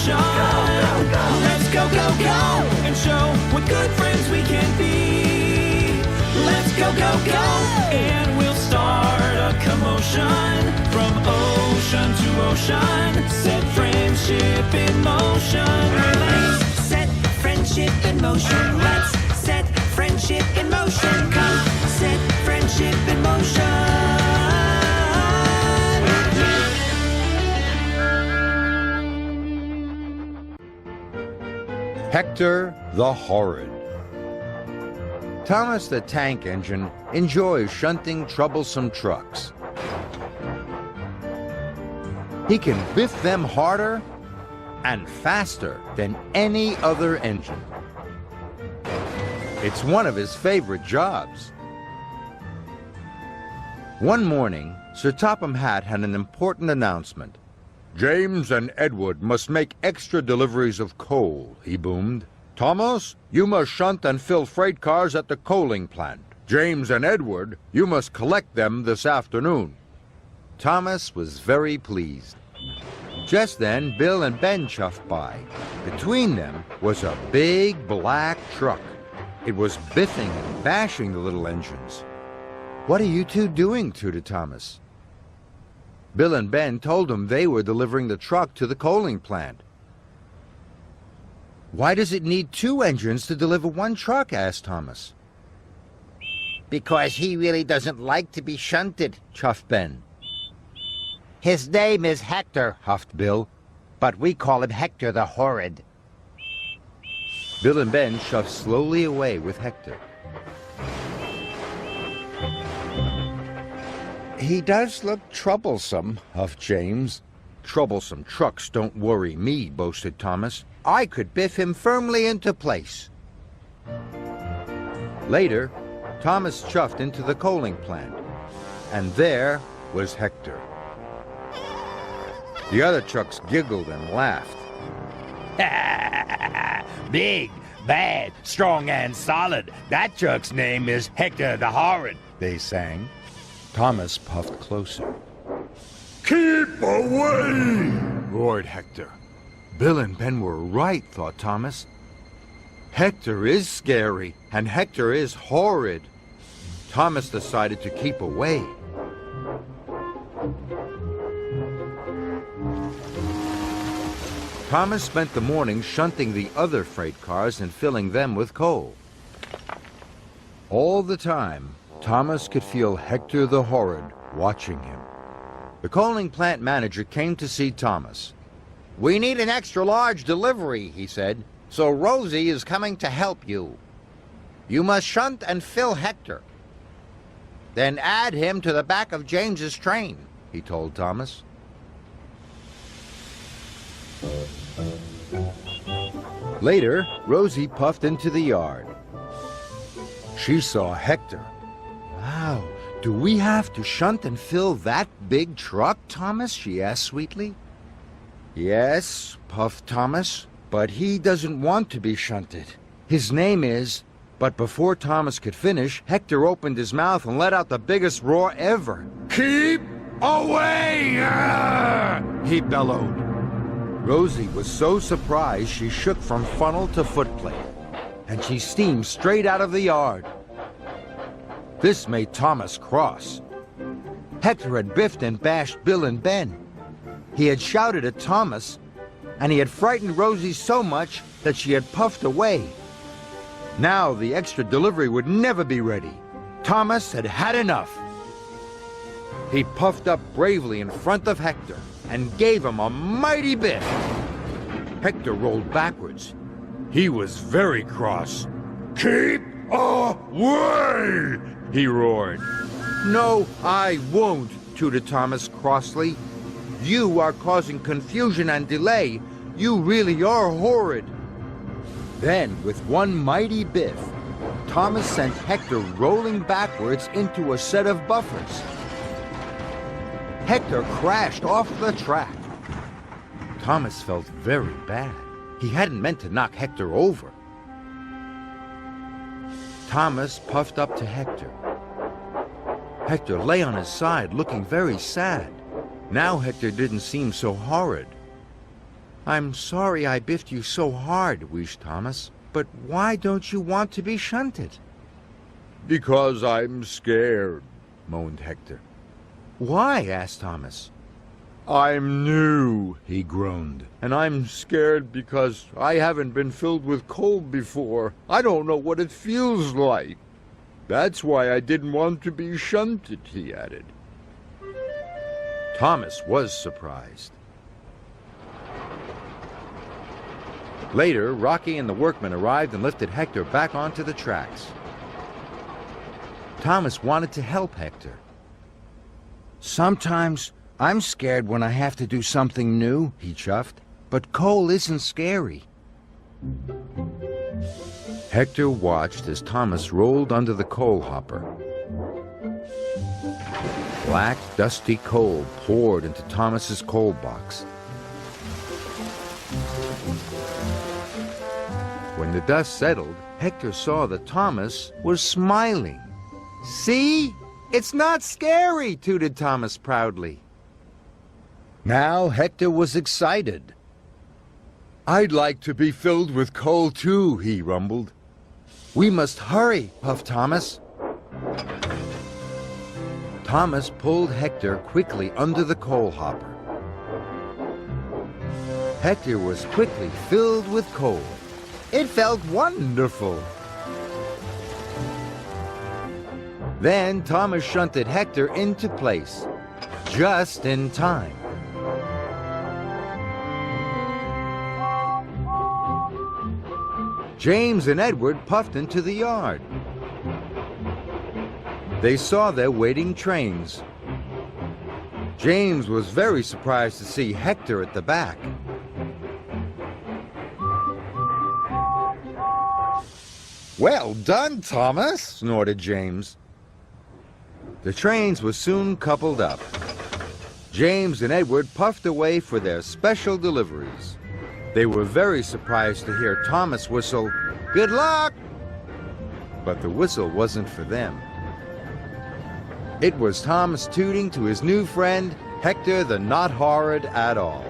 commotion. Let's go, go, go, and show what good friends we can be. Let's go, go, go, and we'll start a commotion. From ocean to ocean, set friendship in motion. Let's set friendship in motion. Let's set friendship in motion. Come, set friendship in motion. Hector the Horrid. Thomas the Tank Engine enjoys shunting troublesome trucks. He can biff them harder and faster than any other engine. It's one of his favorite jobs. One morning, Sir Topham Hatt had an important announcement. "James and Edward must make extra deliveries of coal," he boomed. "Thomas, you must shunt and fill freight cars at the coaling plant. James and Edward, you must collect them this afternoon." Thomas was very pleased. Just then, Bill and Ben chuffed by. Between them was a big black truck. It was biffing and bashing the little engines. "What are you two doing?" tooted Thomas. Bill and Ben told him they were delivering the truck to the coaling plant. "Why does it need two engines to deliver one truck?" asked Thomas. "Because he really doesn't like to be shunted," chuffed Ben. "His name is Hector," huffed Bill, "but we call him Hector the Horrid." Bill and Ben shoved slowly away with Hector. "He does look troublesome," huffed James. "Troublesome trucks don't worry me," boasted Thomas. "I could biff him firmly into place." Later, Thomas chuffed into the coaling plant, and there was Hector. The other trucks giggled and laughed. "Big, bad, strong, and solid. That truck's name is Hector the Horrid," they sang. Thomas puffed closer. "Keep away!" roared Hector. Bill and Ben were right, thought Thomas. Hector is scary, and Hector is horrid. Thomas decided to keep away. Thomas spent the morning shunting the other freight cars and filling them with coal. All the time, Thomas could feel Hector the Horrid watching him. The coaling plant manager came to see Thomas. "We need an extra large delivery," he said, "so Rosie is coming to help you. You must shunt and fill Hector. Then add him to the back of James's train," he told Thomas. Later, Rosie puffed into the yard. She saw Hector. "Wow, do we have to shunt and fill that big truck, Thomas?" she asked sweetly. "Yes," puffed Thomas, "but he doesn't want to be shunted. His name is—" But before Thomas could finish, Hector opened his mouth and let out the biggest roar ever. "Keep away!" he bellowed. Rosie was so surprised she shook from funnel to footplate, and she steamed straight out of the yard. This made Thomas cross. Hector had biffed and bashed Bill and Ben. He had shouted at Thomas, and he had frightened Rosie so much that she had puffed away. Now the extra delivery would never be ready. Thomas had had enough. He puffed up bravely in front of Hector and gave him a mighty biff. Hector rolled backwards. He was very cross. "Keep away!" he roared. "No, I won't," tooted Thomas crossly. "You are causing confusion and delay. You really are horrid." Then, with one mighty biff, Thomas sent Hector rolling backwards into a set of buffers. Hector crashed off the track. Thomas felt very bad. He hadn't meant to knock Hector over. Thomas puffed up to Hector. Hector lay on his side, looking very sad. Now Hector didn't seem so horrid. I'm sorry I biffed you so hard, wheezed Thomas. But why don't you want to be shunted? Because I'm scared. Moaned Hector. Why? Asked Thomas. I'm new, he groaned. And I'm scared because I haven't been filled with coal before. I don't know what it feels like. That's why I didn't want to be shunted, he added. Thomas was surprised. Later, Rocky and the workmen arrived and lifted Hector back onto the tracks. Thomas wanted to help Hector. Sometimes I'm scared when I have to do something new, he chuffed. But coal isn't scary. Hector watched as Thomas rolled under the coal hopper. Black, dusty coal poured into Thomas's coal box. When the dust settled, Hector saw that Thomas was smiling. See? It's not scary, tooted Thomas proudly. Now Hector was excited. I'd like to be filled with coal too, he rumbled. We must hurry, puffed Thomas. Thomas pulled Hector quickly under the coal hopper. Hector was quickly filled with coal. It felt wonderful. Then Thomas shunted Hector into place, just in time. James and Edward puffed into the yard. They saw their waiting trains. James was very surprised to see Hector at the back. Well done, Thomas, snorted James. The trains were soon coupled up. James and Edward puffed away for their special deliveries. They were very surprised to hear Thomas whistle, "Good luck!" But the whistle wasn't for them. It was Thomas tooting to his new friend, Hector the Not Horrid at All.